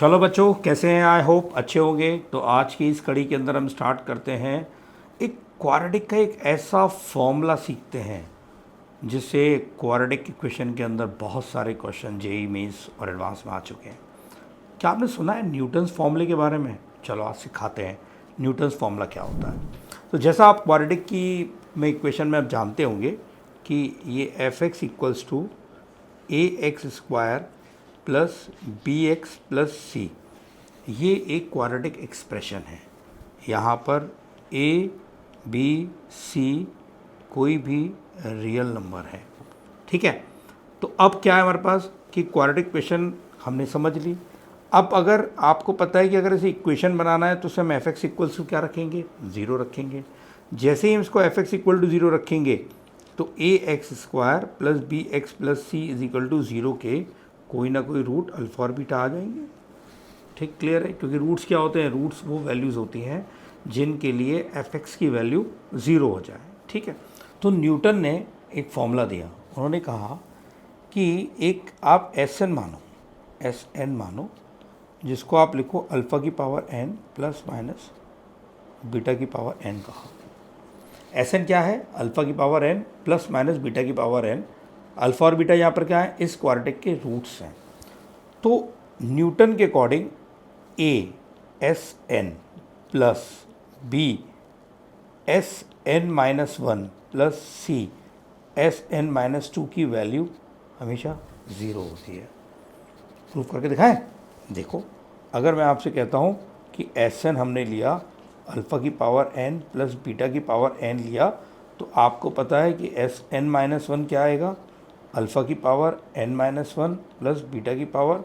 चलो बच्चों, कैसे हैं? आई होप अच्छे होंगे। तो आज की इस कड़ी के अंदर हम स्टार्ट करते हैं। एक क्वाड्रेटिक का एक ऐसा फॉर्मूला सीखते हैं जिससे क्वाड्रेटिक इक्वेशन के अंदर बहुत सारे क्वेश्चन जेईई मेंस और एडवांस में आ चुके हैं। क्या आपने सुना है न्यूटन्स फॉर्मूले के बारे में? चलो आज सिखाते हैं न्यूटन्स फॉर्मूला क्या होता है। तो जैसा आप क्वाड्रेटिक की में इक्वेशन में आप जानते होंगे कि ये F X equals to A X square plus B X plus C, ये एक क्वाड्रेटिक एक्सप्रेशन है। यहाँ पर ए बी सी कोई भी रियल नंबर है, ठीक है। तो अब क्या है हमारे पास कि क्वाड्रेटिक इक्वेशन हमने समझ ली। अब अगर आपको पता है कि अगर इसे इक्वेशन बनाना है तो उसे हम एफ एक्स इक्वल्स टू क्या रखेंगे? ज़ीरो रखेंगे। जैसे ही हम इसको F X equal to zero रखेंगे तो A X square plus B X plus C is equal to zero के कोई ना कोई रूट अल्फा और बीटा आ जाएंगे। ठीक, क्लियर है? क्योंकि रूट्स क्या होते हैं? रूट्स वो वैल्यूज़ होती हैं जिनके लिए एफ एक्स की वैल्यू ज़ीरो हो जाए, ठीक है। तो न्यूटन ने एक फॉर्मूला दिया। उन्होंने कहा कि एक आप एस एन मानो, एस एन मानो, जिसको आप लिखो अल्फ़ा की power N plus minus beta की पावर एन कहा। एस एन क्या है? अल्फ़ा की power N plus minus beta की पावर एन। अल्फ़ा और बीटा यहाँ पर क्या है? इस क्वाड्रेटिक के रूट्स हैं। तो न्यूटन के according A S N plus B S N minus one plus C S N minus two की वैल्यू हमेशा ज़ीरो होती है। प्रूफ करके दिखाएं? देखो, अगर मैं आपसे कहता हूँ कि एस एन हमने लिया अल्फ़ा की पावर एन प्लस बीटा की पावर एन लिया, तो आपको पता है कि एस एन माइनस वन क्या आएगा? अल्फ़ा की power N minus one plus beta की पावर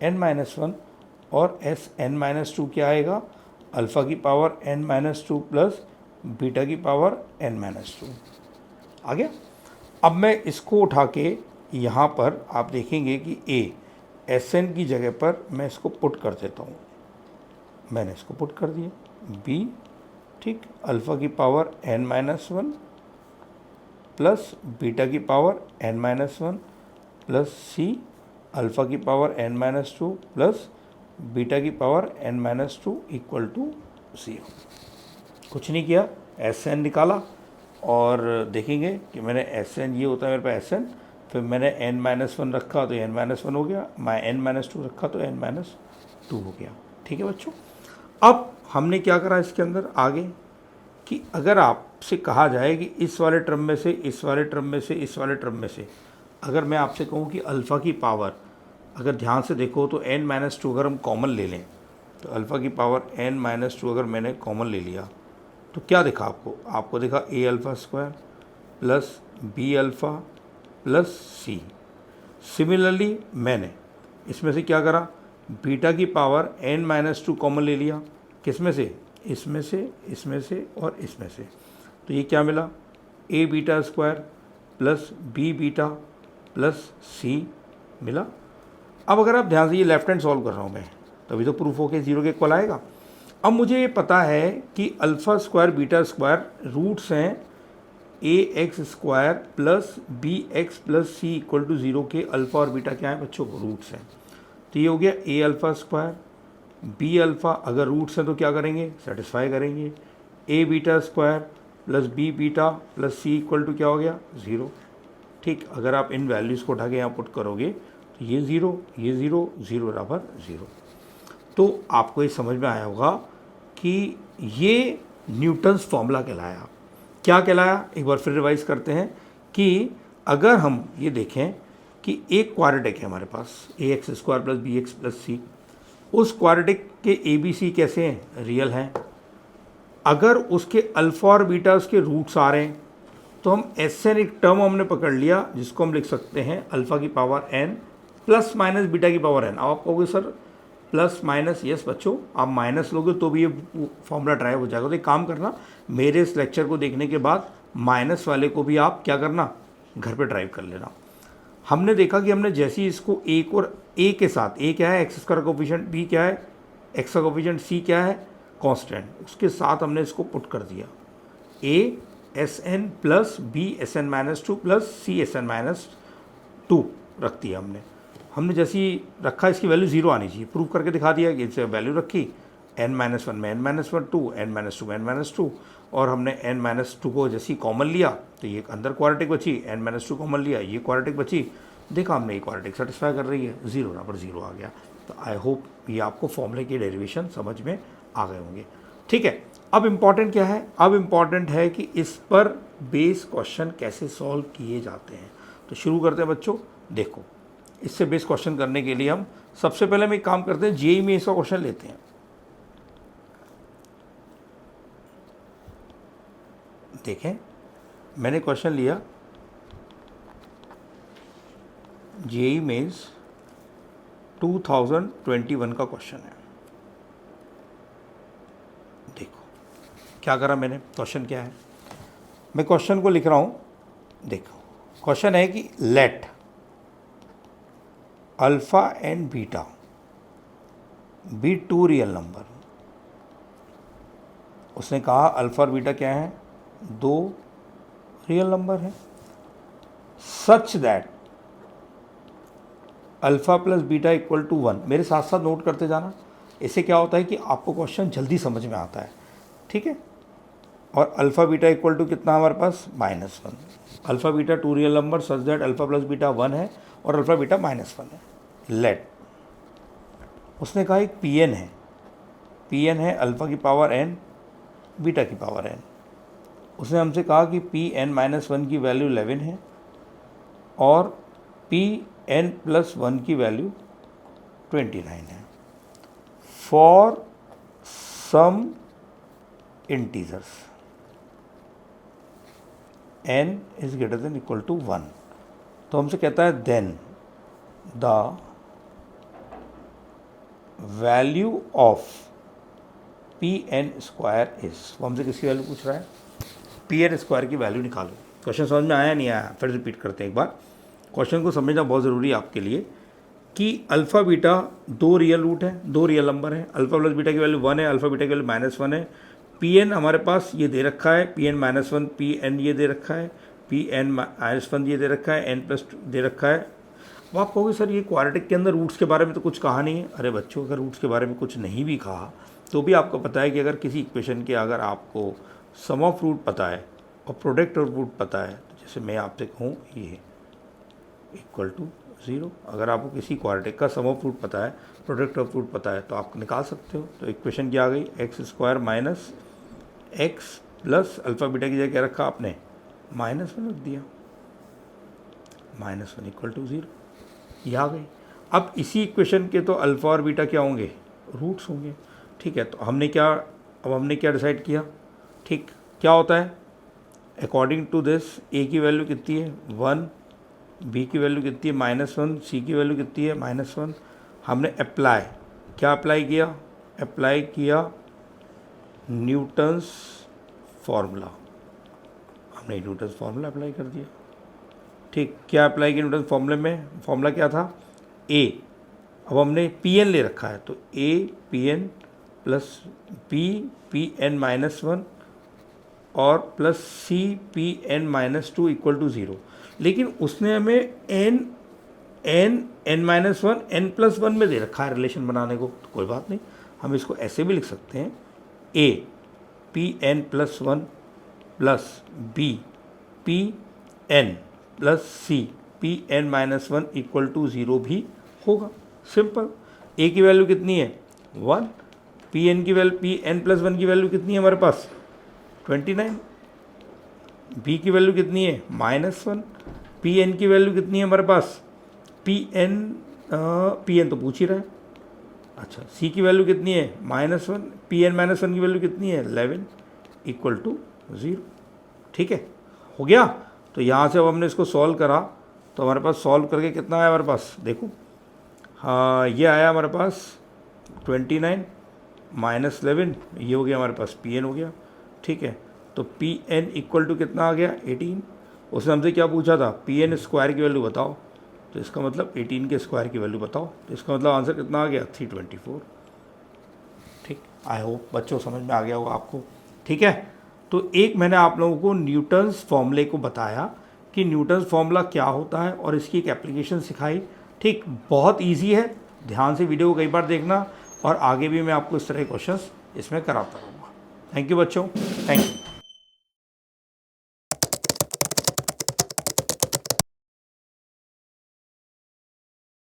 एन माइनस वन, और एस एन माइनस टू क्या आएगा? अल्फ़ा की power N minus two plus beta की पावर एन माइनस टू। आ गया? अब मैं इसको उठा के यहाँ पर आप देखेंगे कि ए एस एन की जगह पर मैं इसको पुट कर देता हूँ। मैंने इसको पुट कर दिया। बी, ठीक, अल्फ़ा की power N minus one plus beta की power N minus one plus C alpha की power N minus two plus beta की power N minus two equal to zero. कुछ नहीं किया, एस एन निकाला और देखेंगे कि मैंने एस एन, ये होता है मेरे पास एस एन, फिर मैंने एन माइनस वन रखा तो एन माइनस वन हो गया, मैं एन माइनस टू रखा तो एन माइनस टू हो गया। ठीक है बच्चों। अब हमने क्या करा इसके अंदर आगे कि अगर आपसे कहा जाए कि इस वाले टर्म में से, इस वाले टर्म में से, इस वाले टर्म में से, अगर मैं आपसे कहूँ कि अल्फ़ा की पावर, अगर ध्यान से देखो तो n माइनस टू अगर हम कॉमन ले लें, तो अल्फ़ा की पावर n माइनस टू अगर मैंने कॉमन ले लिया तो क्या दिखा आपको? आपको दिखा A alpha square plus B alpha plus C. Similarly मैंने इसमें से क्या करा? बीटा की power n minus two common ले लिया। किस में से? इसमें से, इसमें से और इसमें से। तो ये क्या मिला? A beta square plus B beta plus C मिला। अब अगर आप ध्यान से, ये लेफ्ट हैंड सॉल्व कर रहा हूँ मैं, तभी तो प्रूफ हो के ज़ीरो के इक्वल आएगा। अब मुझे ये पता है कि alpha square beta square roots हैं A X square plus B X plus C equal to zero के। अल्फ़ा और बीटा क्या है बच्चों? रूट्स हैं। तो ये हो गया A alpha square, B alpha अगर रूट्स हैं तो क्या करेंगे? सेटिस्फाई करेंगे। A beta square plus B beta plus C equal to क्या हो गया? ज़ीरो। ठीक, अगर आप इन वैल्यूज़ को उठा के यहाँ पुट करोगे तो ये ज़ीरो, ये ज़ीरो, ज़ीरो बराबर ज़ीरो। तो आपको ये समझ में आया होगा कि ये न्यूटन्स फॉर्मूला कहलाया। क्या कहलाया? एक बार फिर रिवाइज करते हैं कि अगर हम ये देखें कि एक क्वाड्रेटिक है हमारे पास A X square plus B X plus C, उस क्वाड्रेटिक के ए बी सी कैसे हैं? रियल हैं। अगर उसके अल्फ़ा और बीटा उसके रूट्स आ रहे हैं तो हम एस एन, एक टर्म हमने पकड़ लिया जिसको हम लिख सकते हैं अल्फ़ा की power N plus minus beta की पावर एन। अब आप कहोगे सर प्लस माइनस, यस बच्चों, आप माइनस लोगे तो भी ये फॉर्मूला ड्राइव हो जाएगा। तो एक काम करना, मेरे इस लेक्चर को देखने के बाद माइनस वाले को भी आप क्या करना? घर पे ड्राइव कर लेना। हमने देखा कि हमने जैसे ही इसको एक और ए के साथ, ए क्या है? एक्स स्क्वायर कोफिशिएंट, बी क्या है? एक्स का कोफिशिएंट, सी क्या है? कांस्टेंट, उसके साथ हमने इसको पुट कर दिया। A S N plus B S N minus two plus C S N minus two रख दिया हमने। हमने जैसे ही रखा इसकी वैल्यू 0 आनी चाहिए, प्रूव करके दिखा दिया कि इससे वैल्यू रखी n-1 में n-1 2, n-2 में n-2, और हमने n-2 को जैसे ही कॉमन लिया तो ये अंदर क्वाड्रेटिक बची, n-2 कॉमन लिया ये क्वाड्रेटिक बची, देखा हमने ये क्वाड्रेटिक सेटिस्फाई कर रही है, 0 ना पर 0 आ गया। तो आई होप ये आपको फॉर्मूले की डेरिवेशन समझ में आ गए होंगे। ठीक है, अब इम्पॉर्टेंट क्या है, अब इम्पॉर्टेंट है कि इस पर बेस क्वेश्चन कैसे सॉल्व किए जाते हैं। तो शुरू करते हैं बच्चों। देखो, इससे बेस क्वेश्चन करने के लिए हम सबसे पहले हम एक काम करते हैं, जेईई में इसका क्वेश्चन लेते हैं। देखें, मैंने क्वेश्चन लिया जेईई मेंस 2021 का क्वेश्चन है। देखो क्या करा मैंने, क्वेश्चन क्या है, मैं क्वेश्चन को लिख रहा हूं। देखो क्वेश्चन है कि let alpha and beta be 2 real number. उसने कहा अल्फा और बीटा क्या है, 2 रियल नंबर है, such that alpha plus beta equal to 1। मेरे साथ साथ नोट करते जाना, इससे क्या होता है कि आपको क्वेश्चन जल्दी समझ में आता है। ठीक है, और अल्फा बीटा इक्वल टू कितना हमारे पास, -1। Alpha beta 2 real number such that alpha plus beta 1 है और अल्फा बीटा -1 है। लेट, उसने कहा एक Pn है, Pn है अल्फा की पावर n बीटा की पावर n। उसने हमसे कहा कि Pn-1 की वैल्यू 11 है और Pn+1 की वैल्यू 29 है for some integers n is greater than equal to 1। तो हमसे कहता है then the value of Pn² is, वो हमसे किसकी वैल्यू पूछ रहा है, Pn² की वैल्यू निकालो। क्वेश्चन समझ में आया नहीं आया, फिर रिपीट करते हैं एक बार। क्वेश्चन को समझना बहुत ज़रूरी है आपके लिए कि अल्फ़ा बीटा 2 रियल रूट है, 2 रियल नंबर है, अल्फ़ा प्लस बीटा की वैल्यू 1 है, अल्फ़ा बीटा की वैल्यू -1 है। Pn हमारे पास ये दे रखा है, Pn-1 Pn ये दे रखा है, Pn-1 ये दे रखा है, n+2 दे रखा है। अब आप कहोगे सर ये क्वाड्रेटिक के अंदर रूट्स के बारे में तो कुछ कहा नहीं है। अरे बच्चों, अगर रूट्स के बारे में कुछ नहीं भी कहा तो भी आपको पता है कि अगर किसी इक्वेशन के अगर आपको सम ऑफ रूट पता है और प्रोडक्ट ऑफ रूट पता है, तो जैसे मैं आपसे कहूँ ये इक्वल टू 0, अगर आपको किसी क्वाड्रेटिक का सम ऑफ रूट पता है, प्रोडक्ट ऑफ रूट पता है, तो आप निकाल सकते हो। तो इक्वेशन क्या आ गई, x² - x plus alpha beta की जगह क्या रखा आपने, -1 रख दिया, -1 इक्वल टू 0, ये आ गई। अब इसी इक्वेशन के तो अल्फ़ा और बीटा क्या होंगे, रूट्स होंगे। ठीक है, तो हमने क्या डिसाइड किया, ठीक क्या होता है, अकॉर्डिंग टू दिस a की वैल्यू कितनी है 1, b की वैल्यू कितनी है -1, c की वैल्यू कितनी है -1। हमने अप्लाई किया न्यूटन्स फार्मूला, हमने न्यूटन्स फार्मूला अप्लाई कर दिया। ठीक, क्या अप्लाई किया न्यूटन्स फार्मूले में, फार्मूला क्या था a, अब हमने Pn ले रखा है तो a Pn plus b Pn-1 और plus c Pn-2 equal to 0। लेकिन उसने हमें n-1 n+1 में दे रखा है रिलेशन बनाने को, तो कोई बात नहीं, हम इसको ऐसे भी लिख सकते हैं a Pn+1 plus b Pn plus c Pn-1 equal to 0 भी होगा। सिंपल, a की वैल्यू कितनी है 1, Pn की वैल्यू Pn+1 की वैल्यू कितनी है हमारे पास 29, b की वैल्यू कितनी है -1, Pn की वैल्यू कितनी है हमारे पास Pn तो पूछ ही रहा है। अच्छा, c की वैल्यू कितनी है -1, Pn-1 की वैल्यू कितनी है 11 इक्वल टू 0। ठीक है, हो गया। तो यहाँ से अब हमने इसको सॉल्व करा तो हमारे पास सॉल्व करके कितना आया हमारे पास, देखो हाँ ये आया हमारे पास 29 - 11, ये हो गया हमारे पास Pn हो गया। ठीक है, तो Pn इक्वल टू कितना आ गया 18। उसने हमसे क्या पूछा था, Pn² की वैल्यू बताओ, तो इसका मतलब 18 के स्क्वायर की वैल्यू बताओ, तो इसका मतलब आंसर कितना आ गया 324। ठीक, आई होप बच्चों समझ में आ गया होगा आपको। ठीक है, तो एक मैंने आप लोगों को न्यूटन्स फॉर्मूले को बताया कि न्यूटन्स फार्मूला क्या होता है और इसकी एक एप्लीकेशन सिखाई। ठीक, बहुत इजी है, ध्यान से वीडियो को कई बार देखना और आगे भी मैं आपको इस तरह के क्वेश्चंस इसमें कराता रहूँगा। थैंक यू बच्चों, थैंक यू।